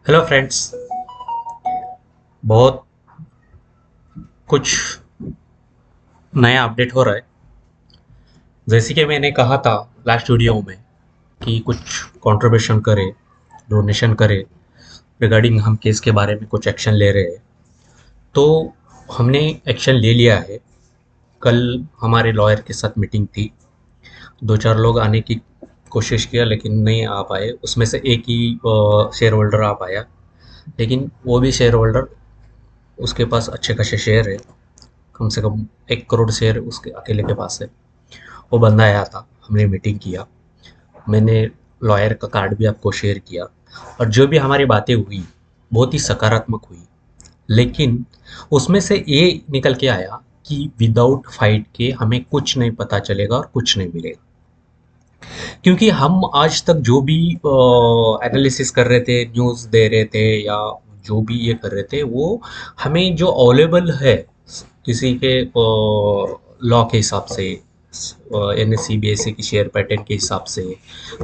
Hello friends. बहुत कुछ नया अपडेट हो रहा है। जैसे कि मैंने कहा था लास्ट वीडियो में कि कुछ कंट्रीब्यूशन करे, डोनेशन करे रिगार्डिंग हम केस के बारे में कुछ एक्शन ले रहे हैं। तो हमने एक्शन ले लिया है। कल हमारे लॉयर के साथ मीटिंग थी। दो चार लोग आने की कोशिश किया लेकिन नहीं आ पाए। उसमें से एक ही शेयर होल्डर आ पाया, लेकिन वो भी शेयर होल्डर, उसके पास अच्छे खासे शेयर है। कम से कम 1 करोड़ शेयर उसके अकेले के पास है। वो बंदा आया था, हमने मीटिंग किया। मैंने लॉयर का कार्ड भी आपको शेयर किया, और जो भी हमारी बातें हुई बहुत ही सकारात्मक हुई। लेकिन उसमें से ये निकल के आया कि विदाउट फाइट के हमें कुछ नहीं पता चलेगा और कुछ नहीं मिलेगा। क्योंकि हम आज तक जो भी एनालिसिस कर रहे थे, न्यूज़ दे रहे थे, या जो भी ये कर रहे थे, वो हमें जो अवेलेबल है किसी के लॉ के हिसाब से, N S C B S C की शेयर पैटर्न के हिसाब से,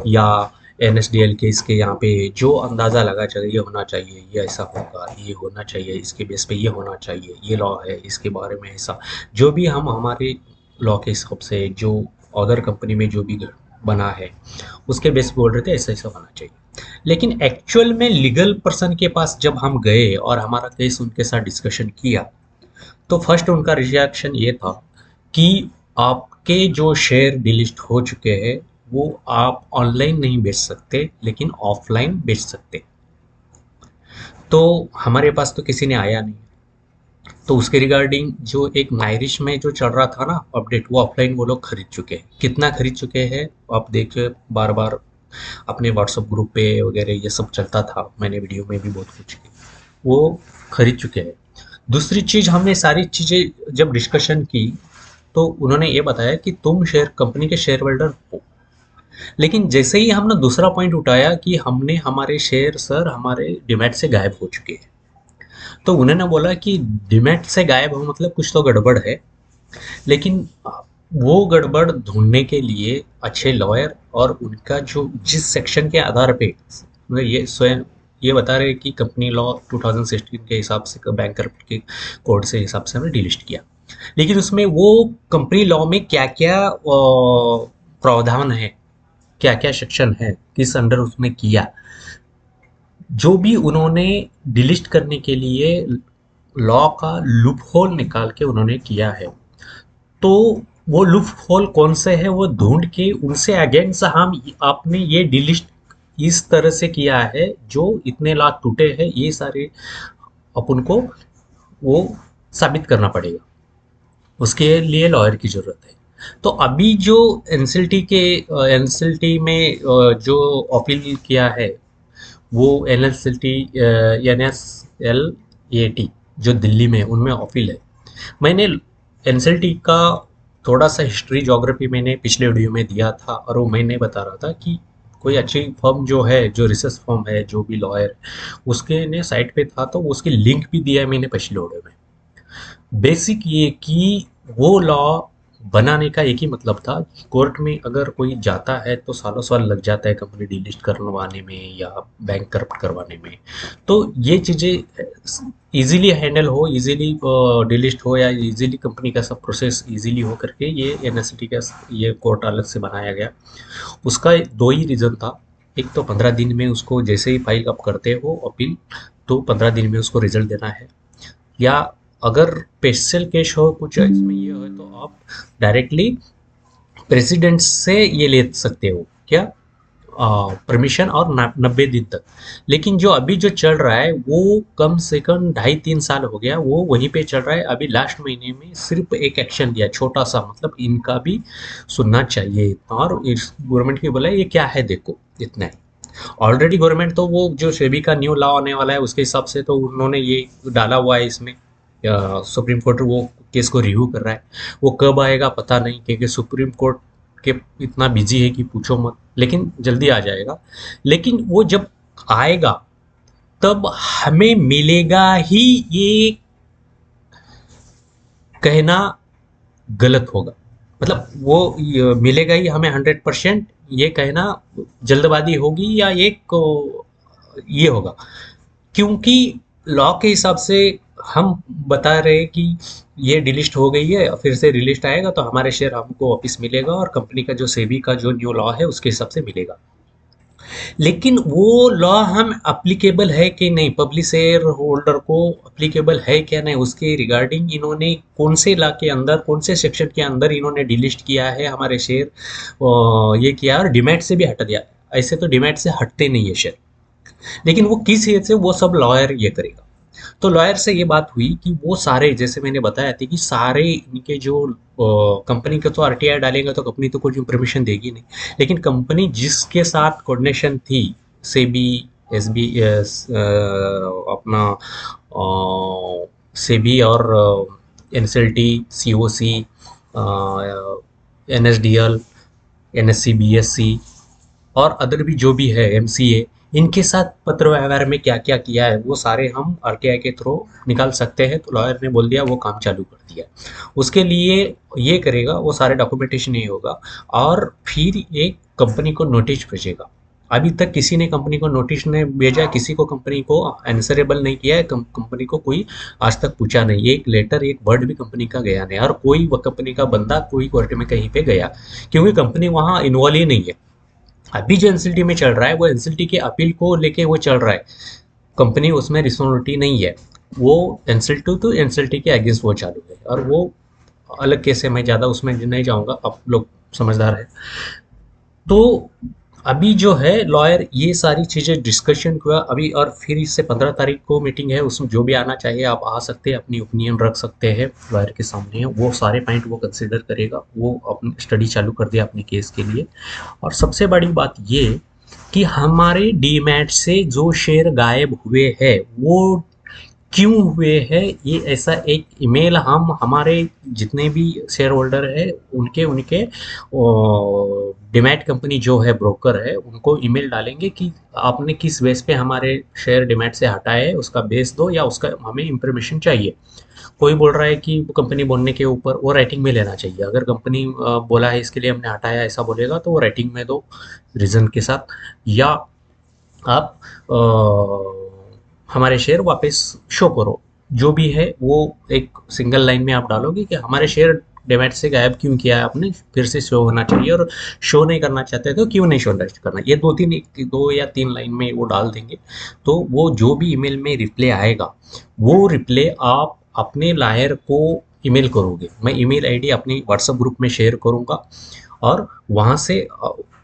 या एन एस डी एल के इसके यहाँ पे जो अंदाज़ा लगा चाहिए, ये होना चाहिए, ये ऐसा होगा, ये होना चाहिए, इसके बेस पे ये होना चाहिए, ये लॉ है इसके बारे में ऐसा, जो भी हम हमारे लॉ के हिसाब से जो अदर कंपनी में जो भी बना है उसके बेस पे बोल रहे थे ऐसा ऐसा होना चाहिए। लेकिन एक्चुअल में लीगल पर्सन के पास जब हम गए और हमारा केस उनके साथ डिस्कशन किया, तो फर्स्ट उनका रिएक्शन ये था कि आपके जो शेयर डिलिस्ट हो चुके हैं वो आप ऑनलाइन नहीं बेच सकते, लेकिन ऑफलाइन बेच सकते। तो हमारे पास तो किसी ने आया नहीं। तो उसके रिगार्डिंग जो एक नायरिश में जो चल रहा था ना अपडेट, वो ऑफलाइन वो लोग खरीद चुके हैं। कितना खरीद चुके हैं आप देखिए, बार बार अपने व्हाट्सएप ग्रुप पे वगैरह ये सब चलता था, मैंने वीडियो में भी बहुत कुछ की, वो खरीद चुके हैं। दूसरी चीज़, हमने सारी चीज़ें जब डिस्कशन की तो उन्होंने ये बताया कि तुम शेयर कंपनी के शेयर होल्डर हो। लेकिन जैसे ही हमने दूसरा पॉइंट उठाया कि हमने हमारे शेयर सर हमारे डिमैट से गायब हो चुके हैं, तो उन्होंने बोला कि डिमैट से गायब हो मतलब कुछ तो गड़बड़ है। लेकिन वो गड़बड़ ढूंढने के लिए अच्छे लॉयर और उनका जो जिस सेक्शन के आधार पे, मतलब ये स्वयं ये बता रहे कि कंपनी लॉ 2016 के हिसाब से बैंक के कोड से हिसाब से हमने डिलिस्ट किया। लेकिन उसमें वो कंपनी लॉ में क्या क्या प्रावधान है, क्या क्या सेक्शन है, किस अंडर उसने किया, जो भी उन्होंने डिलिस्ट करने के लिए लॉ का लूप होल निकाल के उन्होंने किया है। तो वो लूप होल कौन से है वो ढूंढ के उनसे अगेंस्ट हम आपने ये डिलिस्ट इस तरह से किया है जो इतने लाख टूटे हैं, ये सारे अपन को वो साबित करना पड़ेगा। उसके लिए लॉयर की ज़रूरत है। तो अभी जो एनसीएलटी के एनसीएलटी में जो अपील किया है, वो एनएसएलटी एनएसएलएटी जो दिल्ली में उनमें अपील है। मैंने एनसीएलटी का थोड़ा सा हिस्ट्री ज्योग्राफी मैंने पिछले वीडियो में दिया था, और वो मैंने बता रहा था कि कोई अच्छी फर्म जो है, जो रिसर्च फर्म है, जो भी लॉयर उसके ने साइट पे था, तो उसकी लिंक भी दिया है मैंने पिछले वीडियो में। बेसिक ये कि वो लॉ बनाने का एक ही मतलब था कि कोर्ट में अगर कोई जाता है तो सालों साल लग जाता है कंपनी डिलिस्ट करवाने में या बैंक करप्ट करवाने में। तो ये चीज़ें इजीली हैंडल हो, इजीली डिलिस्ट हो, या इजीली कंपनी का सब प्रोसेस इजीली हो करके ये एनएसटी का ये कोर्ट अलग से बनाया गया। उसका दो ही रीज़न था। एक तो 15 दिन में उसको जैसे ही फाइल आप करते हो अपील, तो 15 दिन में उसको रिजल्ट देना है। या अगर स्पेशल केस हो कुछ इसमें ये हो तो आप डायरेक्टली प्रेसिडेंट से ये ले सकते हो क्या, परमिशन, और 90 दिन तक। लेकिन जो अभी जो चल रहा है वो कम से कम 2.5-3 साल हो गया, वो वहीं पे चल रहा है। अभी लास्ट महीने में सिर्फ एक एक्शन दिया छोटा सा, मतलब इनका भी सुनना चाहिए, और इस गवर्नमेंट की बोला ये क्या है देखो, इतना ही। ऑलरेडी गवर्नमेंट तो वो जो सेबी का न्यू लॉ आने वाला है उसके हिसाब से तो उन्होंने ये डाला हुआ है इसमें। सुप्रीम कोर्ट वो केस को रिव्यू कर रहा है। वो कब आएगा पता नहीं, क्योंकि सुप्रीम कोर्ट के इतना बिजी है कि पूछो मत, लेकिन जल्दी आ जाएगा। लेकिन वो जब आएगा तब हमें मिलेगा ही, ये कहना गलत होगा। मतलब वो मिलेगा ही हमें 100%, ये कहना जल्दबाजी होगी, या एक ये होगा। क्योंकि लॉ के हिसाब से हम बता रहे हैं कि ये डिलिस्ट हो गई है, फिर से रिलिस्ट आएगा तो हमारे शेयर हमको वापस मिलेगा और कंपनी का जो सेबी का जो न्यू लॉ है उसके हिसाब से मिलेगा। लेकिन वो लॉ हम अप्लीकेबल है कि नहीं, पब्लिक शेयर होल्डर को अप्लीकेबल है क्या नहीं, उसके रिगार्डिंग इन्होंने कौन से लॉ के अंदर, कौन से सेक्शन के अंदर इन्होंने डिलिस्ट किया है हमारे शेयर, ये किया और डिमैट से भी हटा दिया। ऐसे तो डिमैट से हटते नहीं है शेयर, लेकिन वो किस हेत से, वो सब लॉयर ये करेगा। तो लॉयर से ये बात हुई कि वो सारे, जैसे मैंने बताया था कि सारे इनके जो कंपनी का तो आरटीआई डालेंगे तो कंपनी तो कुछ इंफॉर्मेशन देगी नहीं, लेकिन कंपनी जिसके साथ कोऑर्डिनेशन थी, सेबी, एस बी एस, अपना सेबी और एनएसएलटी, सीओसी, एनएसडीएल, एनएससी, बीएससी और अदर भी जो भी है, एमसीए, इनके साथ पत्र व्यवहार में क्या क्या किया है वो सारे हम आरटीआई के थ्रू निकाल सकते हैं। तो लॉयर ने बोल दिया, वो काम चालू कर दिया। उसके लिए ये करेगा, वो सारे डॉक्यूमेंटेशन ये होगा और फिर एक कंपनी को नोटिस भेजेगा। अभी तक किसी ने कंपनी को नोटिस नहीं भेजा, किसी को कंपनी को आंसरेबल नहीं किया है, कंपनी को कोई आज तक पूछा नहीं, एक लेटर एक वर्ड भी कंपनी का गया नहीं, और कोई कंपनी का बंदा कोई कोर्ट में कहीं पे गया, क्योंकि कंपनी वहाँ इन्वॉल्व ही नहीं है। अभी जो एनसीएलटी में चल रहा है वो एनसीएलटी के अपील को लेके वो चल रहा है, कंपनी उसमें रिस्पॉन्सिबिलिटी नहीं है। वो एनसीएलटी तो एनसीएलटी के अगेंस्ट वो चालू है, और वो अलग केस है, मैं ज़्यादा उसमें नहीं जाऊँगा, आप लोग समझदार है। तो अभी जो है लॉयर ये सारी चीज़ें डिस्कशन हुआ अभी, और फिर इससे 15 तारीख को मीटिंग है, उसमें जो भी आना चाहिए आप आ सकते हैं, अपनी ओपिनियन रख सकते हैं, लॉयर के सामने है, वो सारे पॉइंट वो कंसिडर करेगा, वो अपनी स्टडी चालू कर दिया अपने केस के लिए। और सबसे बड़ी बात ये कि हमारे डीमैट से जो शेयर गायब हुए हैं वो क्यों हुए हैं, ये ऐसा एक ईमेल हम हमारे जितने भी शेयर होल्डर है उनके उनके डिमैट कंपनी जो है ब्रोकर है उनको ईमेल डालेंगे कि आपने किस बेस पे हमारे शेयर डिमैट से हटाए है, उसका बेस दो या उसका हमें इंफॉर्मेशन चाहिए। कोई बोल रहा है कि कंपनी बोलने के ऊपर वो राइटिंग में लेना चाहिए, अगर कंपनी बोला है इसके लिए हमने हटाया ऐसा बोलेगा तो वो राइटिंग में दो रीज़न के साथ, या आप हमारे शेयर वापस शो करो, जो भी है वो एक सिंगल लाइन में आप डालोगे कि हमारे शेयर डिमैट से गायब क्यों किया है आपने, फिर से शो होना चाहिए, और शो नहीं करना चाहते तो क्यों नहीं शो करना, ये दो या तीन लाइन में वो डाल देंगे। तो वो जो भी ईमेल में रिप्लाई आएगा वो रिप्लाई आप अपने लायर को ईमेल करोगे, मैं ईमेल आईडी अपनी व्हाट्सएप ग्रुप में शेयर करूँगा, और वहाँ से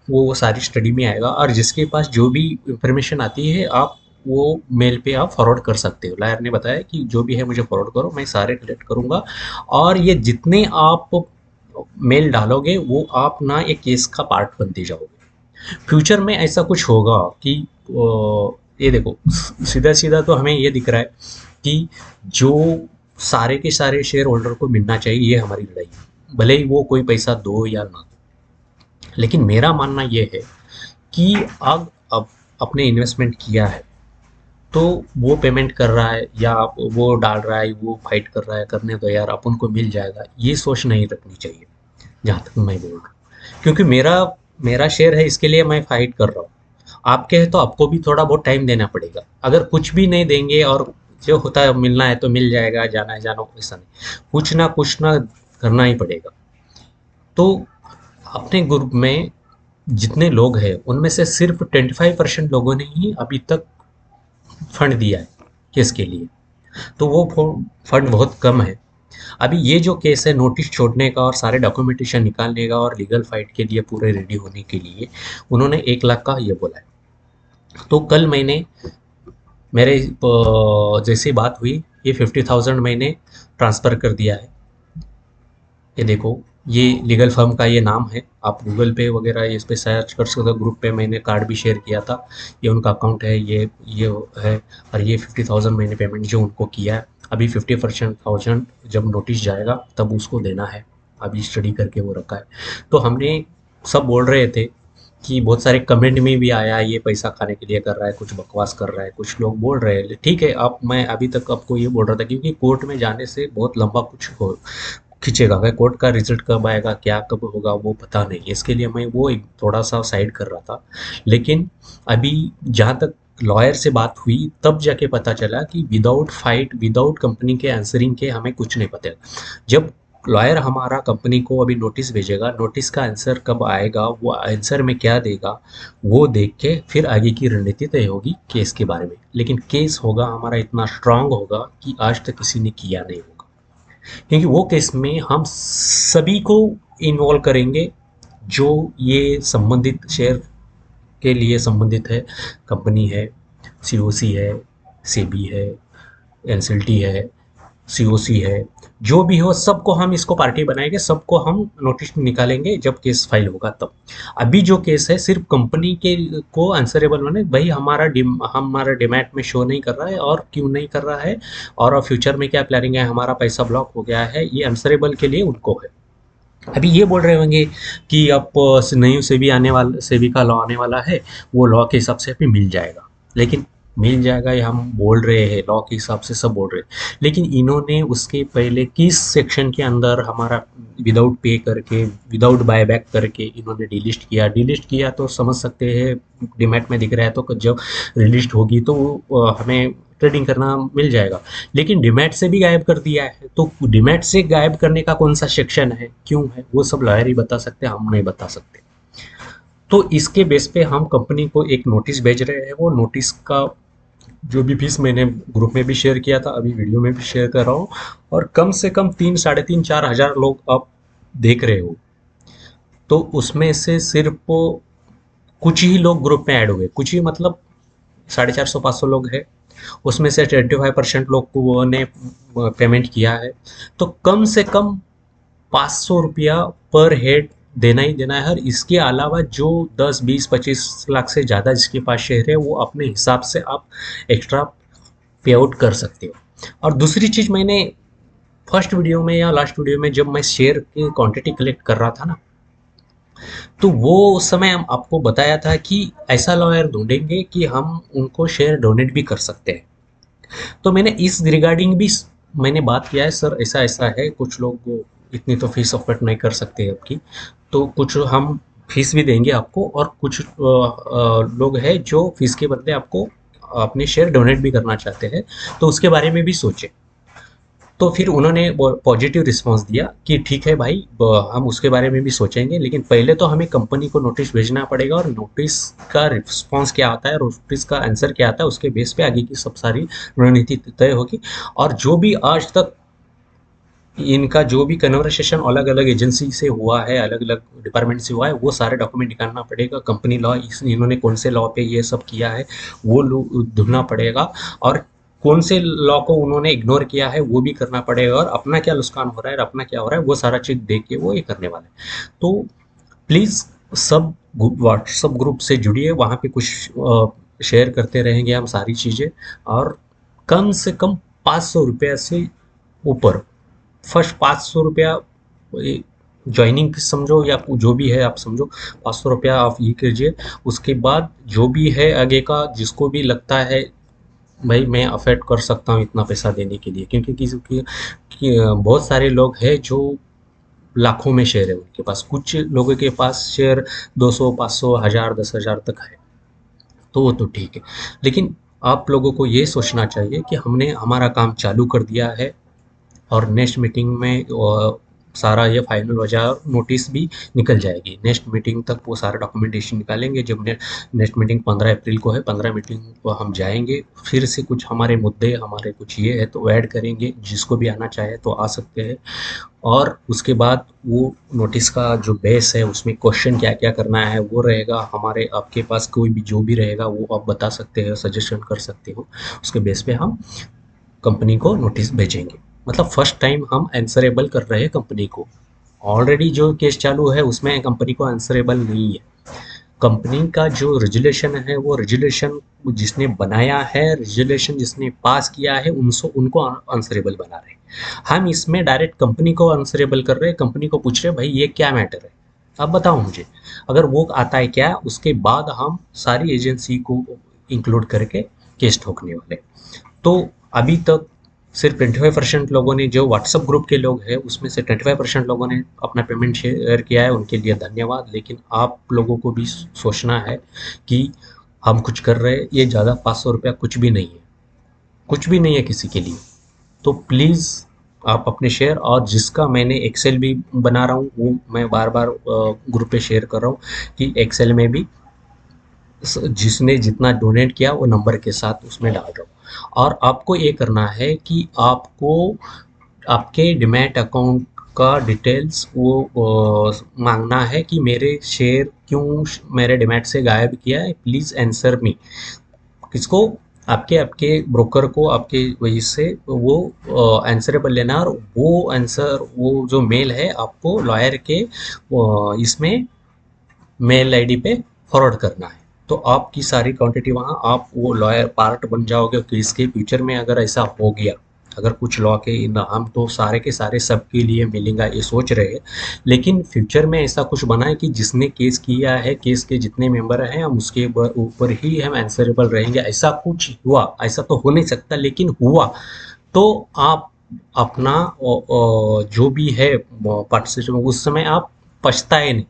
वो सारी स्टडी में आएगा, और जिसके पास जो भी इंफॉर्मेशन आती है आप वो मेल पे आप फॉरवर्ड कर सकते हो। लायर ने बताया कि जो भी है मुझे फॉरवर्ड करो, मैं सारे कलेक्ट करूँगा, और ये जितने आप मेल डालोगे वो आप ना एक केस का पार्ट बनते जाओगे। फ्यूचर में ऐसा कुछ होगा कि ये देखो, सीधा सीधा तो हमें ये दिख रहा है कि जो सारे के सारे शेयर होल्डर को मिलना चाहिए, ये हमारी लड़ाई है, भले ही वो कोई पैसा दो या ना दो। लेकिन मेरा मानना ये है कि अब अपने इन्वेस्टमेंट किया है तो वो पेमेंट कर रहा है या आप वो डाल रहा है, वो फाइट कर रहा है, करने दो यार, अपन को मिल जाएगा, ये सोच नहीं रखनी चाहिए, जहाँ तक मैं बोल रहा हूँ। क्योंकि मेरा मेरा शेयर है, इसके लिए मैं फाइट कर रहा हूँ। आपके है तो आपको भी थोड़ा बहुत टाइम देना पड़ेगा, अगर कुछ भी नहीं देंगे और जो होता है मिलना है तो मिल जाएगा, जाना है जानो, ऐसा नहीं, कुछ ना करना ही पड़ेगा। तो अपने ग्रुप में जितने लोग हैं उनमें से सिर्फ 25% लोगों ने ही अभी तक फंड दिया है केस के लिए, तो वो फंड बहुत कम है। अभी ये जो केस है नोटिस छोड़ने का और सारे डॉक्यूमेंटेशन निकालने का और लीगल फाइट के लिए पूरे रेडी होने के लिए उन्होंने 1 लाख का ये बोला है। तो कल मैंने मेरे जैसे बात हुई, ये 50,000 मैंने ट्रांसफ़र कर दिया है। ये देखो, ये लीगल फर्म का ये नाम है, आप गूगल पे वगैरह इस पे सर्च कर सकते हो, ग्रुप पे मैंने कार्ड भी शेयर किया था, ये उनका अकाउंट है, ये है, और ये 50,000 मैंने पेमेंट जो उनको किया है। अभी 50,000 जब नोटिस जाएगा तब उसको देना है, अभी स्टडी करके वो रखा है। तो हमने सब बोल रहे थे कि बहुत सारे कमेंट में भी आया ये पैसा खाने के लिए कर रहा है, कुछ बकवास कर रहा है, कुछ लोग बोल रहे हैं, ठीक है। अब मैं अभी तक आपको ये बोल रहा था क्योंकि कोर्ट में जाने से बहुत लंबा कुछ हो खींचेगा, भाई कोर्ट का रिजल्ट कब आएगा, क्या कब होगा वो पता नहीं, इसके लिए मैं वो एक थोड़ा सा साइड कर रहा था। लेकिन अभी जहाँ तक लॉयर से बात हुई तब जाके पता चला कि विदाउट फाइट, विदाउट कंपनी के आंसरिंग के हमें कुछ नहीं पता। जब लॉयर हमारा कंपनी को अभी नोटिस भेजेगा, नोटिस का आंसर कब आएगा, वो आंसर में क्या देगा, वो देख के फिर आगे की रणनीति तय होगी केस के बारे में। लेकिन केस होगा हमारा इतना स्ट्रांग होगा कि आज तक किसी ने किया नहीं होगा, क्योंकि वो केस में हम सभी को इन्वॉल्व करेंगे जो ये संबंधित शेयर के लिए संबंधित है। कंपनी है, सीओसी है, सेबी है, एनसीएलटी है, सीओसी है, जो भी हो सबको हम इसको पार्टी बनाएंगे, सबको हम नोटिस निकालेंगे जब केस फाइल होगा तब। अभी जो केस है सिर्फ कंपनी के को आंसरेबल बने, भाई हमारा डिमैट में शो नहीं कर रहा है और क्यों नहीं कर रहा है, और फ्यूचर में क्या प्लानिंग है, हमारा पैसा ब्लॉक हो गया है, ये आंसरेबल के लिए उनको है। अभी ये बोल रहे होंगे कि अब नई सेबी आने वाला, सेबी का लॉ आने वाला है, वो लॉ के हिसाब से अभी मिल जाएगा। लेकिन मिल जाएगा ये हम बोल रहे हैं, लॉ के हिसाब से सब बोल रहे हैं, लेकिन इन्होंने उसके पहले किस सेक्शन के अंदर हमारा विदाउट पे करके, विदाउट बायबैक करके इन्होंने डिलिस्ट किया। डिलिस्ट किया तो समझ सकते हैं, डिमैट में दिख रहा है, तो जब रिलिस्ट होगी तो हमें ट्रेडिंग करना मिल जाएगा। लेकिन डिमैट से भी गायब कर दिया है, तो डिमैट से गायब करने का कौन सा सेक्शन है, क्यों है, वो सब लॉयर ही बता सकते हैं, हम नहीं बता सकते। तो इसके बेस पे हम कंपनी को एक नोटिस भेज रहे हैं। वो नोटिस का जो भी फीस मैंने ग्रुप में भी शेयर किया था, अभी वीडियो में भी शेयर कर रहा हूँ, और कम से कम 3, साढ़े 3, 4 हज़ार लोग आप देख रहे हो। तो उसमें से सिर्फ कुछ ही लोग ग्रुप में ऐड हुए, कुछ ही मतलब 450, 500 लोग हैं, उसमें से 25% लोग को ने पेमेंट किया है। तो कम से कम 500 रुपया पर हेड देना ही देना है। और इसके अलावा जो 10, 20, 25 लाख से ज़्यादा जिसके पास शेयर है, वो अपने हिसाब से आप एक्स्ट्रा पे आउट कर सकते हो। और दूसरी चीज़, मैंने फर्स्ट वीडियो में या लास्ट वीडियो में जब मैं शेयर की क्वांटिटी कलेक्ट कर रहा था ना, तो वो उस समय हम आपको बताया था कि ऐसा लॉयर ढूंढेंगे कि हम उनको शेयर डोनेट भी कर सकते हैं। तो मैंने इस रिगार्डिंग भी मैंने बात किया है, सर ऐसा ऐसा है, कुछ लोग इतनी तो फीस अफोर्ड नहीं कर सकते आपकी, तो कुछ हम फीस भी देंगे आपको, और कुछ लोग हैं जो फीस के बदले आपको अपने शेयर डोनेट भी करना चाहते हैं, तो उसके बारे में भी सोचें। तो फिर उन्होंने पॉजिटिव रिस्पांस दिया कि ठीक है भाई, हम उसके बारे में भी सोचेंगे, लेकिन पहले तो हमें कंपनी को नोटिस भेजना पड़ेगा, और नोटिस का रिस्पांस क्या आता है, नोटिस का आंसर क्या आता है, उसके बेस पे आगे की सब सारी रणनीति तय होगी। और जो भी आज तक इनका जो भी कन्वर्सेशन अलग अलग एजेंसी से हुआ है, अलग अलग डिपार्टमेंट से हुआ है, वो सारे डॉक्यूमेंट निकालना पड़ेगा। कंपनी लॉ इन्होंने कौन से लॉ पे ये सब किया है, वो ढूंढना पड़ेगा, और कौन से लॉ को उन्होंने इग्नोर किया है वो भी करना पड़ेगा, और अपना क्या नुकसान हो रहा है और अपना क्या हो रहा है वो सारा चीज़ देख के वो ये करने वाले हैं। तो प्लीज़ सब व्हाट्सअप ग्रुप से जुड़िए, वहाँ पे कुछ शेयर करते रहेंगे हम सारी चीज़ें। और कम से कम 500 रुपये से ऊपर, फर्स्ट 500 रुपया ज्वाइनिंग समझो, या जो भी है आप समझो, 500 रुपया आप ये कीजिए। उसके बाद जो भी है आगे का, जिसको भी लगता है भाई मैं अफोर्ड कर सकता हूँ इतना पैसा देने के लिए, क्योंकि बहुत सारे लोग हैं जो लाखों में शेयर है उनके पास, कुछ लोगों के पास शेयर 200, 500, 1000, 10,000 तक है, तो वो तो ठीक है। लेकिन आप लोगों को ये सोचना चाहिए कि हमने हमारा काम चालू कर दिया है, और नेक्स्ट मीटिंग में सारा ये फाइनल हो जाए और नोटिस भी निकल जाएगी। नेक्स्ट मीटिंग तक वो सारा डॉक्यूमेंटेशन निकालेंगे। जब नेक्स्ट मीटिंग 15 अप्रैल को है, 15 मीटिंग को हम जाएंगे, फिर से कुछ हमारे मुद्दे, हमारे कुछ ये है तो ऐड करेंगे, जिसको भी आना चाहे तो आ सकते हैं। और उसके बाद वो नोटिस का जो बेस है, उसमें क्वेश्चन क्या क्या करना है वो रहेगा हमारे, आपके पास कोई भी जो भी रहेगा वो आप बता सकते हो, सजेशन कर सकते हो, उसके बेस पे हम कंपनी को नोटिस भेजेंगे। मतलब फर्स्ट टाइम हम आंसरेबल कर रहे हैं कंपनी को। ऑलरेडी जो केस चालू है उसमें कंपनी को आंसरेबल नहीं है। कंपनी का जो रेजुलेशन है, वो रेजुलेशन जिसने बनाया है, रेजुलेशन जिसने पास किया है, उनको आंसरेबल बना रहे हैं। हम इसमें डायरेक्ट कंपनी को आंसरेबल कर रहे हैं, कंपनी को पूछ रहे हैं भाई ये क्या मैटर है, आप बताओ मुझे। अगर वो आता है क्या, उसके बाद हम सारी एजेंसी को इंक्लूड करके केस ठोकने वाले। तो अभी तक सिर्फ 25% लोगों ने, जो व्हाट्सएप ग्रुप के लोग हैं उसमें से 25% लोगों ने अपना पेमेंट शेयर किया है, उनके लिए धन्यवाद। लेकिन आप लोगों को भी सोचना है कि हम कुछ कर रहे हैं, ये ज़्यादा 500 रुपया कुछ भी नहीं है, कुछ भी नहीं है किसी के लिए। तो प्लीज़ आप अपने शेयर, और जिसका मैंने एक्सेल भी बना रहा हूँ वो मैं बार बार ग्रुप पे शेयर कर रहा हूँ कि एक्सेल में भी जिसने जितना डोनेट किया वो नंबर के साथ उसमें डाल रहा हूँ। और आपको ये करना है कि आपको आपके डीमैट अकाउंट का डिटेल्स वो मांगना है कि मेरे शेयर क्यों मेरे डीमैट से गायब किया है, प्लीज़ आंसर मी। किसको? आपके आपके ब्रोकर को, आपके वजह से वो आंसरेबल लेना, और वो आंसर, वो जो मेल है आपको लॉयर के इसमें मेल आईडी पे फॉरवर्ड करना है। तो आपकी सारी क्वांटिटी वहाँ, आप वो लॉयर पार्ट बन जाओगे कि इसके फ्यूचर में अगर ऐसा हो गया, अगर कुछ लॉ के हम तो सारे के सारे सबके लिए मिलेगा ये सोच रहे हैं, लेकिन फ्यूचर में ऐसा कुछ बना है कि जिसने केस किया है, केस के जितने मेंबर हैं हम उसके ऊपर ही हम आंसरेबल रहेंगे, ऐसा कुछ हुआ, ऐसा तो हो नहीं सकता लेकिन हुआ, तो आप अपना जो भी है पार्टिसिपेशन उस समय आप पछताए नहीं।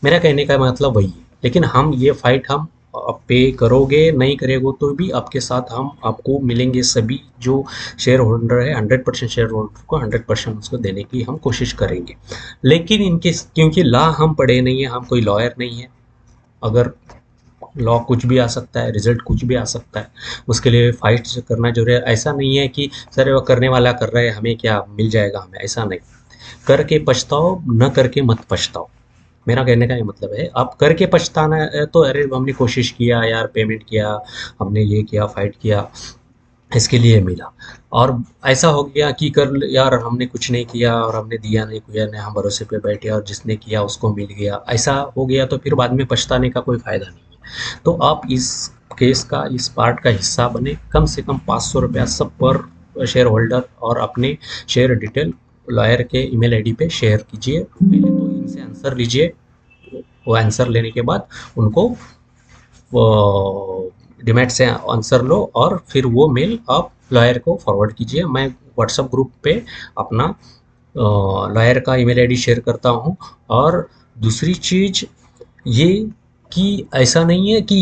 मेरा कहने का मतलब वही है। लेकिन हम ये फाइट हम पे करोगे नहीं करेगो तो भी आपके साथ हम आपको मिलेंगे, सभी जो शेयर होल्डर है 100% शेयर होल्डर को 100% उसको देने की हम कोशिश करेंगे। लेकिन इनके क्योंकि लॉ हम पढ़े नहीं है, हम कोई लॉयर नहीं है, अगर लॉ कुछ भी आ सकता है, रिजल्ट कुछ भी आ सकता है, उसके लिए फाइट करना जरूरी है। ऐसा नहीं है कि सर वो करने वाला कर रहा है हमें क्या मिल जाएगा, हमें ऐसा नहीं। करके पछताओ, न करके मत पछताओ। मेरा कहने का ये मतलब है, आप करके पछताना है तो अरे हमने कोशिश किया यार, पेमेंट किया, हमने ये किया, फाइट किया, इसके लिए मिला, और ऐसा हो गया कि कर यार हमने कुछ नहीं किया और हमने दिया नहीं, किया नहीं, हम भरोसे पे बैठे और जिसने किया उसको मिल गया, ऐसा हो गया तो फिर बाद में पछताने का कोई फायदा नहीं है। तो आप इस केस का, इस पार्ट का हिस्सा बने, कम से कम 500 रुपया सब पर शेयर होल्डर, और अपने शेयर डिटेल लॉयर के ईमेल आईडी पे शेयर कीजिए। पहले तो इनसे आंसर लीजिए, वो आंसर लेने के बाद उनको डिमेट से आंसर लो, और फिर वो मेल आप लॉयर को फॉरवर्ड कीजिए। मैं व्हाट्सएप ग्रुप पे अपना लॉयर का ईमेल आईडी शेयर करता हूँ। और दूसरी चीज़ ये कि ऐसा नहीं है कि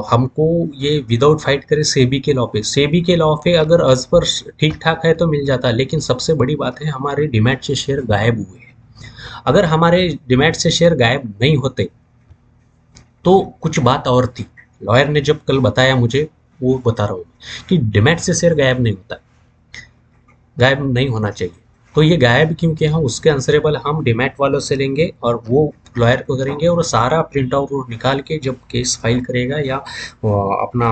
हमको ये विदाउट फाइट करें सेबी के लॉ पे, सेबी के लॉ पे अगर एज पर ठीक ठाक है तो मिल जाता है, लेकिन सबसे बड़ी बात है हमारे डीमैट से शेयर गायब हुए हैं। अगर हमारे डीमैट से शेयर गायब नहीं होते तो कुछ बात और थी। लॉयर ने जब कल बताया मुझे, वो बता रहा हूँ कि डीमैट से शेयर गायब नहीं होता, गायब नहीं होना चाहिए। तो ये गायब क्यों किया, हम उसके आंसरेबल हम डीमैट वालों से लेंगे और वो लॉयर को करेंगे, और सारा प्रिंट आउट निकाल के जब केस फाइल करेगा या अपना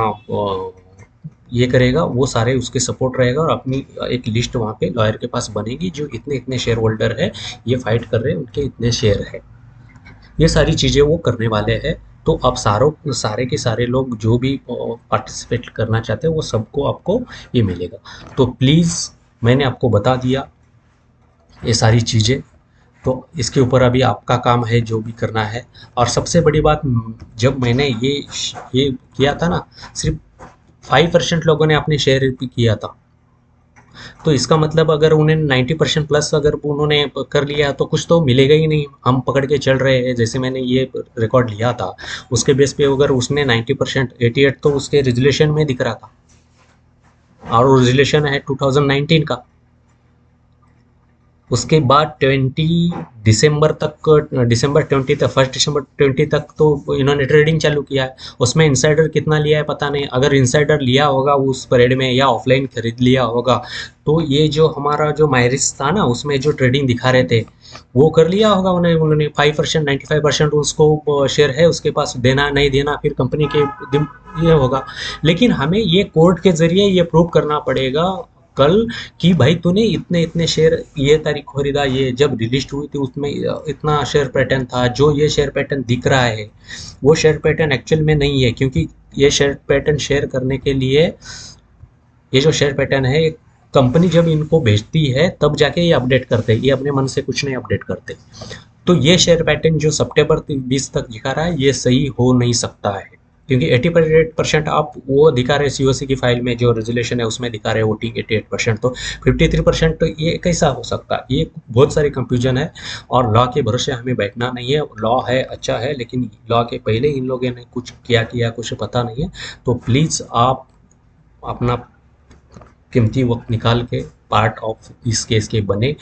ये करेगा, वो सारे उसके सपोर्ट रहेगा, और अपनी एक लिस्ट वहाँ पे लॉयर के पास बनेगी जो इतने इतने शेयर होल्डर है, ये फाइट कर रहे हैं, उनके इतने शेयर है, ये सारी चीज़ें वो करने वाले हैं। तो अब सारे के सारे लोग जो भी पार्टिसिपेट करना चाहते हैं वो सबको आपको ये मिलेगा। तो प्लीज़ मैंने आपको बता दिया ये सारी चीज़ें, तो इसके ऊपर अभी आपका काम है जो भी करना है। और सबसे बड़ी बात, जब मैंने ये किया था ना, सिर्फ 5% लोगों ने अपने शेयर भी किया था, तो इसका मतलब अगर उन्हें 90% प्लस अगर उन्होंने कर लिया तो कुछ तो मिलेगा ही नहीं, हम पकड़ के चल रहे हैं। जैसे मैंने ये रिकॉर्ड लिया था उसके बेस पे अगर उसने 90%, 88 तो उसके रेजुलेशन में दिख रहा था, और रेजुलेशन है 2019 का। उसके बाद 20 दिसंबर तक, दिसंबर 20 तक, 1 दिसंबर 20 तक तो इन्होंने ट्रेडिंग चालू किया है। उसमें इंसाइडर कितना लिया है पता नहीं, अगर इंसाइडर लिया होगा उस परेड में या ऑफलाइन खरीद लिया होगा, तो ये जो हमारा जो माइरिस था ना उसमें जो ट्रेडिंग दिखा रहे थे वो कर लिया होगा उन्होंने 5%, 95% उसको शेयर है उसके पास, देना नहीं देना फिर कंपनी के ये होगा। लेकिन हमें ये कोर्ट के जरिए ये प्रूव करना पड़ेगा कल कि भाई तूने इतने इतने शेयर ये तारीख खरीदा, ये जब रिलीज हुई थी उसमें इतना शेयर पैटर्न था, जो ये शेयर पैटर्न दिख रहा है वो शेयर पैटर्न एक्चुअल में नहीं है। क्योंकि ये शेयर पैटर्न शेयर करने के लिए, ये जो शेयर पैटर्न है कंपनी जब इनको भेजती है तब जाके ये अपडेट करते हैं, ये अपने मन से कुछ नहीं अपडेट करते। तो ये शेयर पैटर्न जो सितंबर 20 तक दिखा रहा है ये सही हो नहीं सकता है। क्योंकि 88% आप वो दिखा रहे सीओसी की फाइल में, जो रेजोल्यूशन है उसमें दिखा रहे वोटिंग 88%, तो 53% तो ये कैसा हो सकता है? ये बहुत सारी कंफ्यूजन है। और लॉ के भरोसे हमें बैठना नहीं है। लॉ है, अच्छा है, लेकिन लॉ के पहले इन लोगों ने कुछ किया कुछ पता नहीं है। तो प्लीज़ आप अपना कीमती वक्त निकाल के पार्ट ऑफ इस केस के बने,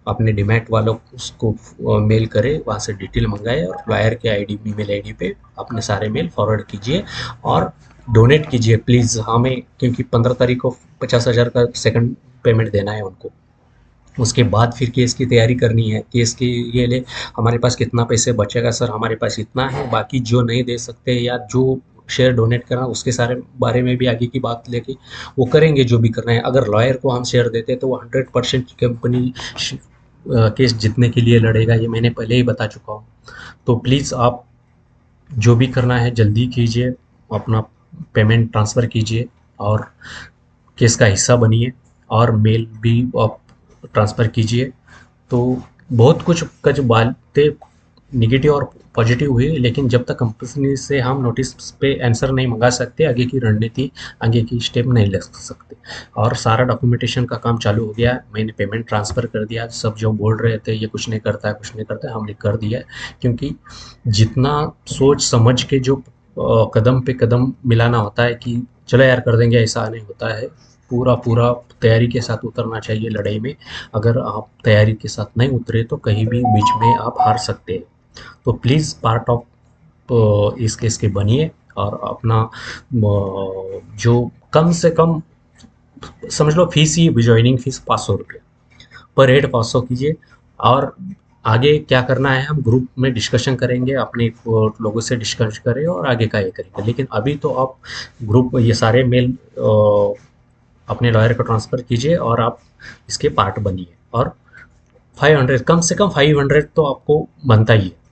अपने डीमैट वालों को उसको मेल करें, वहाँ से डिटेल मंगाए और लॉयर के आईडी ईमेल आईडी पे अपने सारे मेल फॉरवर्ड कीजिए और डोनेट कीजिए प्लीज़ हमें, क्योंकि 15 तारीख को 50,000 का सेकंड पेमेंट देना है उनको। उसके बाद फिर केस की तैयारी करनी है। केस के ये लिए हमारे पास कितना पैसे बचेगा सर, हमारे पास इतना है, बाकी जो नहीं दे सकते या जो शेयर डोनेट करना उसके सारे बारे में भी आगे की बात लेके वो करेंगे जो भी करना है। अगर लॉयर को हम शेयर देते तो वो 100% कंपनी केस जीतने के लिए लड़ेगा, ये मैंने पहले ही बता चुका हूँ। तो प्लीज़ आप जो भी करना है जल्दी कीजिए, अपना पेमेंट ट्रांसफ़र कीजिए और केस का हिस्सा बनिए और मेल भी आप ट्रांसफ़र कीजिए। तो बहुत कुछ बातें नेगेटिव और पॉजिटिव हुई, लेकिन जब तक कंपनी से हम नोटिस पे आंसर नहीं मंगा सकते, आगे की रणनीति, आगे की स्टेप नहीं ले सकते। और सारा डॉक्यूमेंटेशन का काम चालू हो गया, मैंने पेमेंट ट्रांसफ़र कर दिया। सब जो बोल रहे थे ये कुछ नहीं करता है, कुछ नहीं करता है, हमने कर दिया है। क्योंकि जितना सोच समझ के जो कदम पे कदम मिलाना होता है कि चलो यार कर देंगे, ऐसा नहीं होता है। पूरा तैयारी के साथ उतरना चाहिए लड़ाई में। अगर आप तैयारी के साथ नहीं उतरे तो कहीं भी बीच में आप हार सकते हैं। तो प्लीज़ पार्ट ऑफ इस केस के बनिए और अपना जो कम से कम समझ लो फीस ही, ज्वाइनिंग फीस 500 रुपये पर हेड 500 कीजिए। और आगे क्या करना है हम ग्रुप में डिस्कशन करेंगे, अपने लोगों से डिस्कस करें और आगे का ये करेंगे। लेकिन अभी तो आप ग्रुप ये सारे मेल अपने लॉयर को ट्रांसफ़र कीजिए और आप इसके पार्ट बनिए। और 500 कम से कम 500 तो आपको बनता ही है।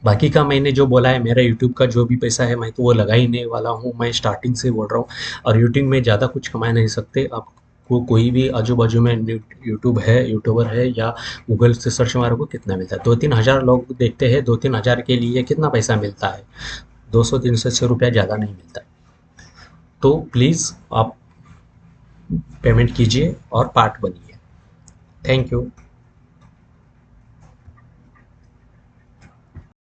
बाकी का मैंने जो बोला है, मेरा यूट्यूब का जो भी पैसा है मैं तो वो लगा ही नहीं वाला हूँ। मैं स्टार्टिंग से बोल रहा हूँ। और यूट्यूब में ज़्यादा कुछ कमा नहीं सकते। आपको कोई भी आजू बाजू में यूट्यूब है, यूट्यूबर है, या गूगल से सर्च मारोगे कितना मिलता है? 2-3 हज़ार लोग देखते हैं, 2-3 हज़ार के लिए कितना पैसा मिलता है? 200-300 रुपया, ज़्यादा नहीं मिलता है। तो प्लीज़ आप पेमेंट कीजिए और पार्ट बनिए। Thank you.